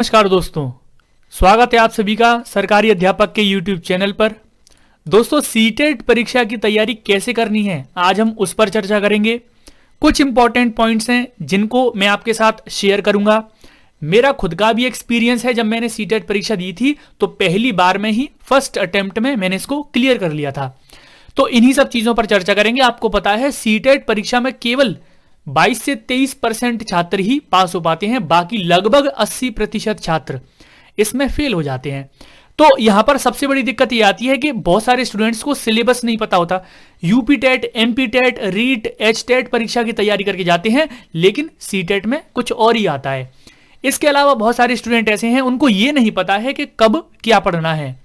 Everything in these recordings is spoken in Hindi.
नमस्कार दोस्तों, स्वागत है आप सभी का सरकारी अध्यापक के YouTube चैनल पर। दोस्तों, सीटेट परीक्षा की तैयारी कैसे करनी है, आज हम उस पर चर्चा करेंगे। कुछ इंपॉर्टेंट पॉइंट्स हैं जिनको मैं आपके साथ शेयर करूंगा। मेरा खुद का भी एक्सपीरियंस है। जब मैंने सीटेट परीक्षा दी थी तो पहली बार में ही फर्स्ट अटेम्प्ट में मैंने इसको क्लियर कर लिया था। तो इन्हीं सब चीजों पर चर्चा करेंगे। आपको पता है सीटेट परीक्षा में केवल 22 से 23% छात्र ही पास हो पाते हैं, बाकी लगभग 80% छात्र इसमें फेल हो जाते हैं। तो यहां पर सबसे बड़ी दिक्कत ये आती है कि बहुत सारे स्टूडेंट्स को सिलेबस नहीं पता होता। UP TET, MP TET, REET, H TET परीक्षा की तैयारी करके जाते हैं, लेकिन सी टेट में कुछ और ही आता है। इसके अलावा बहुत सारे स्टूडेंट ऐसे हैं उनको ये नहीं पता है कि कब क्या पढ़ना है।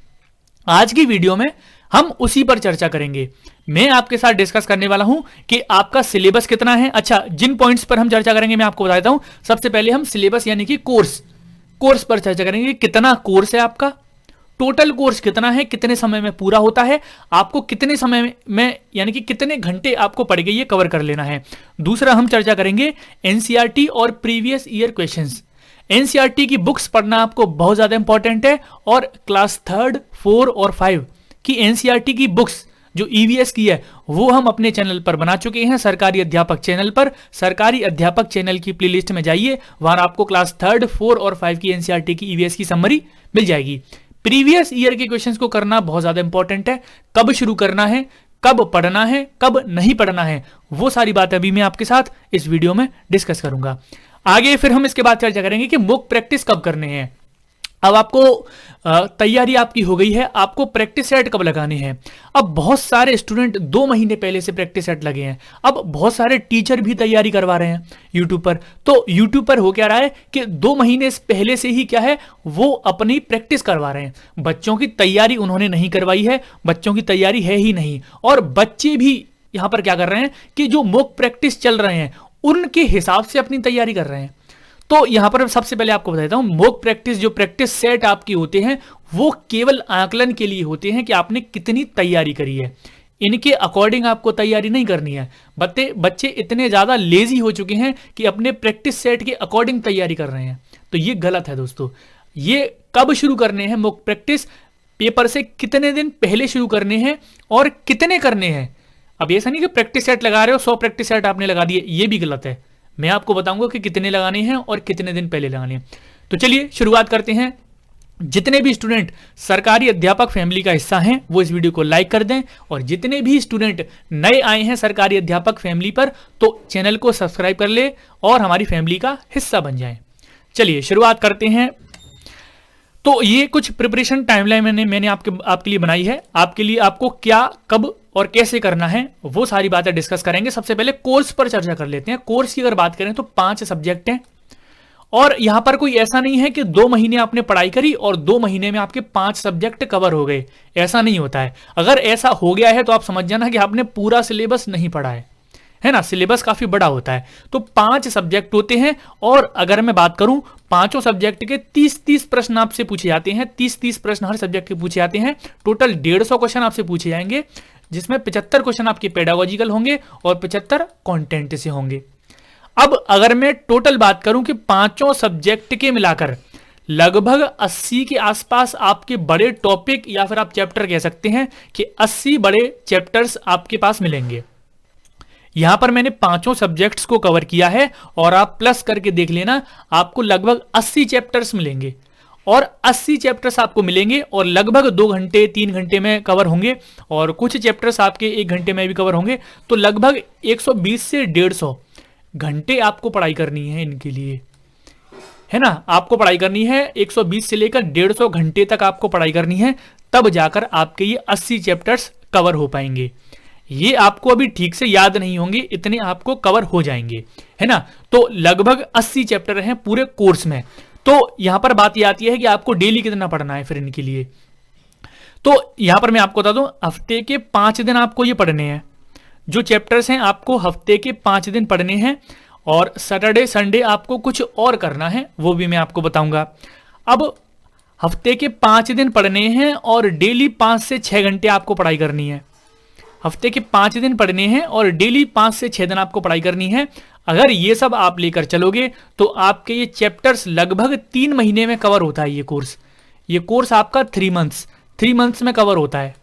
आज की वीडियो में हम उसी पर चर्चा करेंगे। मैं आपके साथ डिस्कस करने वाला हूं कि आपका सिलेबस कितना है। अच्छा, जिन पॉइंट्स पर हम चर्चा करेंगे मैं आपको बता देता हूं। सबसे पहले हम सिलेबस यानी कि कोर्स पर चर्चा करेंगे। कितना कोर्स है आपका, टोटल कोर्स कितना है, कितने समय में पूरा होता है, आपको कितने समय में यानी कि कितने घंटे आपको पड़ेंगे ये कवर कर लेना है। दूसरा हम चर्चा करेंगे एनसीईआरटी और प्रीवियस ईयर क्वेश्चंस। एनसीईआरटी की बुक्स पढ़ना आपको बहुत ज्यादा इंपॉर्टेंट है, और क्लास 3, 4 और 5 की एनसीईआरटी की बुक्स जो ईवीएस की है वो हम अपने चैनल पर बना चुके हैं, सरकारी अध्यापक चैनल पर। सरकारी अध्यापक चैनल की प्लेलिस्ट में जाइए, वहां आपको क्लास 3, 4 और 5 की एनसीईआरटी की ईवीएस की समरी मिल जाएगी। प्रीवियस ईयर के क्वेश्चंस को करना बहुत ज्यादा इंपॉर्टेंट है। कब शुरू करना है, कब पढ़ना है, कब नहीं पढ़ना है, वो सारी बातें अभी मैं आपके साथ इस वीडियो में डिस्कस करूंगा। आगे फिर हम इसके बाद चर्चा करेंगे कि मॉक प्रैक्टिस कब करने हैं। अब आपको तैयारी आपकी हो गई है, आपको प्रैक्टिस सेट कब लगाने हैं। अब बहुत सारे स्टूडेंट 2 महीने पहले से प्रैक्टिस सेट लगे हैं। अब बहुत सारे टीचर भी तैयारी करवा रहे हैं यूट्यूब पर। तो यूट्यूब पर हो क्या रहा है कि 2 महीने पहले से ही क्या है वो अपनी प्रैक्टिस करवा रहे हैं। बच्चों की तैयारी उन्होंने नहीं करवाई है, बच्चों की तैयारी है ही नहीं। और बच्चे भी यहां पर क्या कर रहे हैं कि जो मॉक प्रैक्टिस चल रहे हैं उनके हिसाब से अपनी तैयारी कर रहे हैं। तो यहां पर सबसे पहले आपको बता देता हूं, मॉक प्रैक्टिस जो प्रैक्टिस सेट आपकी होते हैं वो केवल आकलन के लिए होते हैं कि आपने कितनी तैयारी करी है। इनके अकॉर्डिंग आपको तैयारी नहीं करनी है। बच्चे इतने ज्यादा लेजी हो चुके हैं कि अपने प्रैक्टिस सेट के अकॉर्डिंग तैयारी कर रहे हैं, तो ये गलत है दोस्तों। ये कब शुरू करने हैं मॉक प्रैक्टिस, पेपर से कितने दिन पहले शुरू करने हैं और कितने करने हैं। अब ऐसा नहीं कि प्रैक्टिस सेट लगा रहे हो 100 प्रैक्टिस सेट आपने लगा दिए, ये भी गलत है। मैं आपको बताऊंगा कि कितने लगाने हैं और कितने दिन पहले लगाने हैं। तो चलिए शुरुआत करते हैं। जितने भी स्टूडेंट सरकारी अध्यापक फैमिली का हिस्सा हैं वो इस वीडियो को लाइक कर दें, और जितने भी स्टूडेंट नए आए हैं सरकारी अध्यापक फैमिली पर तो चैनल को सब्सक्राइब कर ले और हमारी फैमिली का हिस्सा बन जाएं। चलिए शुरुआत करते हैं। तो ये कुछ प्रिपरेशन टाइमलाइन मैंने आपके लिए बनाई है। आपके लिए आपको क्या, कब और कैसे करना है वो सारी बातें डिस्कस करेंगे। सबसे पहले कोर्स पर चर्चा कर लेते हैं। कोर्स की अगर बात करें तो 5 सब्जेक्ट हैं, और यहां पर कोई ऐसा नहीं है कि 2 महीने आपने पढ़ाई करी और 2 महीने में आपके 5 सब्जेक्ट कवर हो गए। ऐसा नहीं होता है। अगर ऐसा हो गया है तो आप समझ जाना कि आपने पूरा सिलेबस नहीं पढ़ा है ना। सिलेबस काफी बड़ा होता है। तो 5 सब्जेक्ट होते हैं, और अगर मैं बात करूं 5 सब्जेक्ट के 30-30 प्रश्न आपसे पूछे जाते हैं। 30-30 प्रश्न हर सब्जेक्ट के पूछे जाते हैं। टोटल 150 क्वेश्चन आपसे पूछे जाएंगे, जिसमें 75 क्वेश्चन आपके पेडागोजिकल होंगे और 75 कंटेंट से होंगे। अब अगर मैं टोटल बात करूं कि 5 सब्जेक्ट के मिलाकर लगभग 80 के आसपास आपके बड़े टॉपिक या फिर आप चैप्टर कह सकते हैं कि 80 बड़े चैप्टर्स आपके पास मिलेंगे। यहां पर मैंने 5 सब्जेक्ट्स को कवर किया है, और आप प्लस करके देख लेना, आपको लगभग 80 चैप्टर्स मिलेंगे। और 80 चैप्टर्स आपको मिलेंगे और लगभग 2 घंटे 3 घंटे में कवर होंगे, और कुछ चैप्टर्स आपके 1 घंटे में भी कवर होंगे। तो लगभग 120 से 150 घंटे आपको पढ़ाई करनी है इनके लिए, है ना। आपको पढ़ाई करनी है 120 से लेकर 150 घंटे तक आपको पढ़ाई करनी है, तब जाकर आपके ये 80 चैप्टर्स कवर हो पाएंगे। ये आपको अभी ठीक से याद नहीं होंगे, इतने आपको कवर हो जाएंगे, है ना। तो लगभग 80 चैप्टर हैं पूरे कोर्स में। तो यहां पर बात यह आती है कि आपको डेली कितना पढ़ना है फिर इनके लिए। तो यहां पर मैं आपको बता दूं, हफ्ते के 5 दिन आपको ये पढ़ने हैं। जो चैप्टर्स हैं आपको हफ्ते के 5 दिन पढ़ने हैं, और सैटरडे संडे आपको कुछ और करना है, वो भी मैं आपको बताऊंगा। अब हफ्ते के 5 दिन पढ़ने हैं और डेली 5 से 6 घंटे आपको पढ़ाई करनी है। हफ्ते के 5 दिन पढ़ने हैं और डेली 5 से 6 दिन आपको पढ़ाई करनी है। अगर ये सब आप लेकर चलोगे तो आपके ये चैप्टर्स लगभग 3 महीने में कवर होता है। ये कोर्स आपका 3 मंथ्स में कवर होता है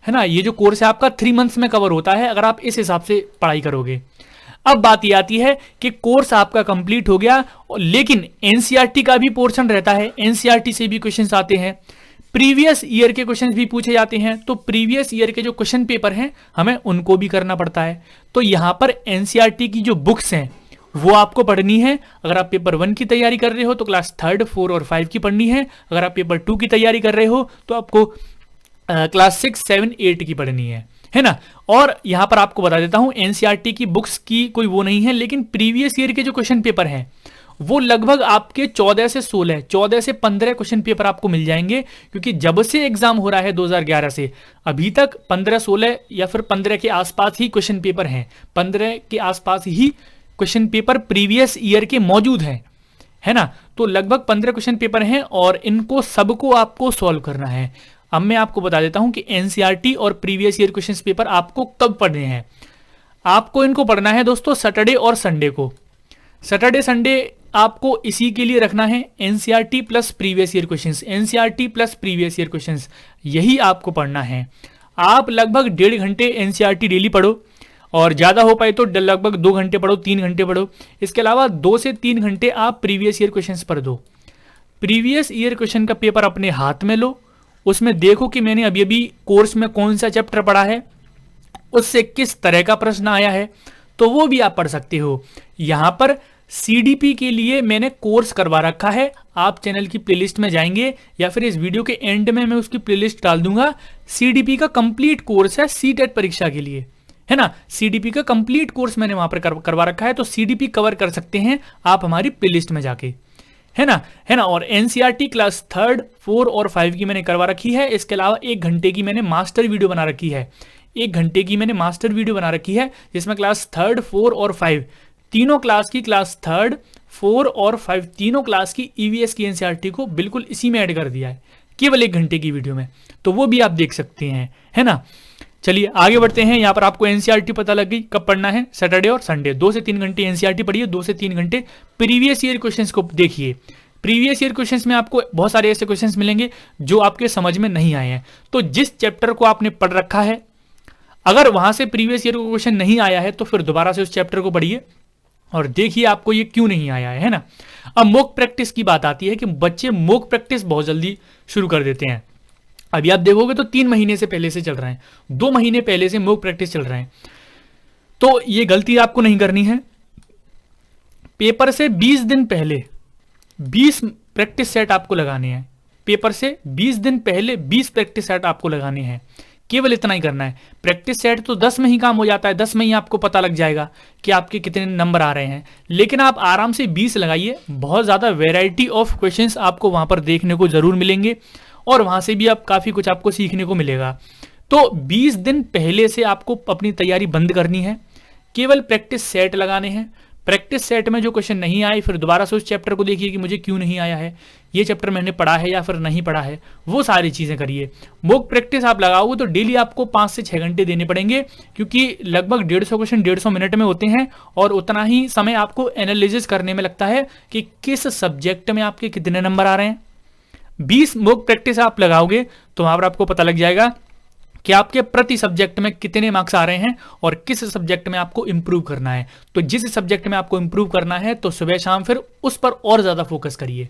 ना। ये जो कोर्स है आपका 3 मंथ्स में कवर होता है अगर आप इस हिसाब से पढ़ाई करोगे। अब बात ये आती है कि कोर्स आपका कंप्लीट हो गया, लेकिन एनसीईआरटी का भी पोर्शन रहता है, एनसीईआरटी से भी क्वेश्चंस आते हैं, प्रीवियस ईयर के क्वेश्चंस भी पूछे जाते हैं। तो प्रीवियस ईयर के जो क्वेश्चन पेपर हैं हमें उनको भी करना पड़ता है। तो यहां पर एनसीईआरटी की जो बुक्स हैं वो आपको पढ़नी है। अगर आप पेपर 1 की तैयारी कर रहे हो तो क्लास 3, 4 और 5 की पढ़नी है। अगर आप पेपर 2 की तैयारी कर रहे हो तो आपको क्लास 6, 7, 8 की पढ़नी है ना। और यहां पर आपको बता देता हूं एनसीईआरटी की बुक्स की कोई वो नहीं है, लेकिन प्रीवियस ईयर के जो क्वेश्चन पेपर हैं वो लगभग आपके 14 से 15 क्वेश्चन पेपर आपको मिल जाएंगे, क्योंकि जब से एग्जाम हो रहा है 2011 से अभी तक 15-16 या फिर 15 के आसपास ही क्वेश्चन पेपर हैं। 15 के आसपास ही क्वेश्चन पेपर प्रीवियस ईयर के मौजूद हैं, है ना। तो लगभग 15 क्वेश्चन पेपर हैं और इनको सबको आपको सॉल्व करना है। अब मैं आपको बता देता हूं कि एनसीईआरटी और प्रीवियस ईयर क्वेश्चन पेपर आपको कब पढ़ने हैं। आपको इनको पढ़ना है दोस्तों सैटरडे और संडे को। सैटरडे संडे आपको इसी के लिए रखना है, NCERT plus previous year questions, NCERT plus previous year questions, यही आपको पढ़ना है। आप लगभग 1.5 घंटे एनसीईआरटी डेली पढ़ो और ज़्यादा हो पाए तो लगभग 2 घंटे पढ़ो, 3 घंटे पढ़ो। इसके अलावा 2 से 3 घंटे आप प्रीवियस ईयर क्वेश्चंस पढ़ दो। प्रीवियस ईयर क्वेश्चन का पेपर अपने हाथ में लो, उसमें देखो कि मैंने अभी अभी कोर्स में कौन सा चैप्टर पढ़ा है, उससे किस तरह का प्रश्न आया है, तो वो भी आप पढ़ सकते हो। यहां पर सीडीपी के लिए मैंने कोर्स करवा रखा है, आप चैनल की प्लेलिस्ट में जाएंगे या फिर इस वीडियो के एंड में मैं उसकी प्लेलिस्ट डाल दूंगा। सीडीपी का कंप्लीट कोर्स है सीटेट परीक्षा के लिए, है ना। सीडीपी का कंप्लीट कोर्स मैंने वहां पर करवा रखा है, तो सीडीपी कवर कर सकते हैं आप हमारी प्लेलिस्ट में जाके, है ना। और एनसीईआरटी क्लास 3, 4 और 5 की मैंने करवा रखी है। इसके अलावा 1 घंटे की मैंने मास्टर वीडियो बना रखी है, 1 घंटे की मैंने मास्टर वीडियो बना रखी है, जिसमें क्लास 3, 4 और 5 तीनों क्लास की, क्लास 3, 4 और 5 तीनों क्लास की ईवीएस की एनसीईआरटी को बिल्कुल इसी में ऐड कर दिया है, केवल 1 घंटे की वीडियो में। तो वो भी आप देख सकते हैं, है ना। चलिए आगे बढ़ते हैं। यहाँ पर आपको एनसीईआरटी पता लग गई कब पढ़ना है, सैटरडे और संडे। 2 से 3 घंटे एनसीईआरटी पढ़िए, 2 से 3 घंटे प्रीवियस ईयर क्वेश्चंस को देखिए। प्रीवियस ईयर क्वेश्चंस में आपको बहुत सारे ऐसे क्वेश्चंस मिलेंगे जो आपके समझ में नहीं आए हैं। तो जिस चैप्टर को आपने पढ़ रखा है, अगर वहां से प्रीवियस ईयर क्वेश्चन नहीं आया है तो फिर दोबारा से उस चैप्टर को पढ़िए और देखिए आपको ये क्यों नहीं आया है ना। अब मॉक प्रैक्टिस की बात आती है कि बच्चे मॉक प्रैक्टिस बहुत जल्दी शुरू कर देते हैं। अभी आप देखोगे तो 3 महीने से पहले से चल रहे हैं, 2 महीने पहले से मॉक प्रैक्टिस चल रहे हैं। तो ये गलती आपको नहीं करनी है। पेपर से 20 दिन पहले 20 प्रैक्टिस सेट आपको लगाने हैं। पेपर से 20 दिन पहले 20 प्रैक्टिस सेट आपको लगाने हैं, केवल इतना ही करना है। प्रैक्टिस सेट तो 10 में ही काम हो जाता है, 10 में ही आपको पता लग जाएगा कि आपके कितने नंबर आ रहे हैं। लेकिन आप आराम से 20 लगाइए, बहुत ज़्यादा वेराइटी ऑफ क्वेश्चंस आपको वहाँ पर देखने को जरूर मिलेंगे और वहाँ से भी आप काफ़ी कुछ आपको सीखने को मिलेगा। तो 20 दिन पहले से आपको अपनी तैयारी बंद करनी है, केवल प्रैक्टिस सेट लगाने हैं। प्रैक्टिस सेट में जो क्वेश्चन नहीं आए फिर दोबारा से उस चैप्टर को देखिए कि मुझे क्यों नहीं आया है, ये चैप्टर मैंने पढ़ा है या फिर नहीं पढ़ा है, वो सारी चीज़ें करिए। मॉक प्रैक्टिस आप लगाओगे तो डेली आपको 5 से 6 घंटे देने पड़ेंगे, क्योंकि लगभग 150 क्वेश्चन 150 मिनट में होते हैं और उतना ही समय आपको एनालिसिस करने में लगता है कि किस सब्जेक्ट में आपके कितने नंबर आ रहे हैं। 20 मॉक प्रैक्टिस आप लगाओगे तो वहाँ पर आपको पता लग जाएगा कि आपके प्रति सब्जेक्ट में कितने मार्क्स आ रहे हैं और किस सब्जेक्ट में आपको इंप्रूव करना है। तो जिस सब्जेक्ट में आपको इंप्रूव करना है तो सुबह शाम फिर उस पर और ज़्यादा फोकस करिए।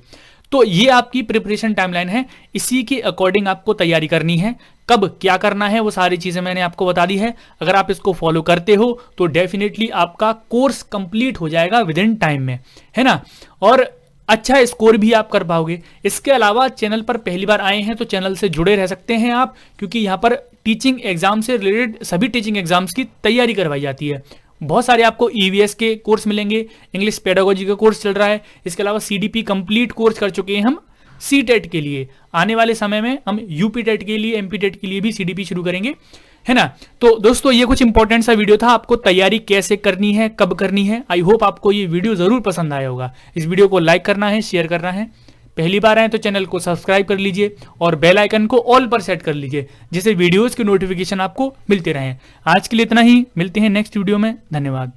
तो ये आपकी प्रिपरेशन टाइमलाइन है, इसी के अकॉर्डिंग आपको तैयारी करनी है। कब क्या करना है वो सारी चीज़ें मैंने आपको बता दी है। अगर आप इसको फॉलो करते हो तो डेफिनेटली आपका कोर्स कंप्लीट हो जाएगा विद इन टाइम में, है ना। और अच्छा स्कोर भी आप कर पाओगे। इसके अलावा चैनल पर पहली बार आए हैं तो चैनल से जुड़े रह सकते हैं आप, क्योंकि यहाँ पर टीचिंग एग्जाम से रिलेटेड सभी टीचिंग एग्जाम्स की तैयारी करवाई जाती है। बहुत सारे आपको ईवीएस के कोर्स मिलेंगे, इंग्लिश पेडागोजी का कोर्स चल रहा है। इसके अलावा सीडीपी कंप्लीट कोर्स कर चुके हैं हम सीटेट के लिए। आने वाले समय में हम यूपी टेट के लिए, एमपी टेट के लिए भी सीडीपी शुरू करेंगे, है ना। तो दोस्तों ये कुछ इंपॉर्टेंट सा वीडियो था, आपको तैयारी कैसे करनी है, कब करनी है। आई होप आपको ये वीडियो जरूर पसंद आया होगा। इस वीडियो को लाइक करना है, शेयर करना है। पहली बार आए तो चैनल को सब्सक्राइब कर लीजिए और बेल आइकन को ऑल पर सेट कर लीजिए, जिससे वीडियोस की नोटिफिकेशन आपको मिलते रहें। आज के लिए इतना ही, मिलते हैं नेक्स्ट वीडियो में। धन्यवाद।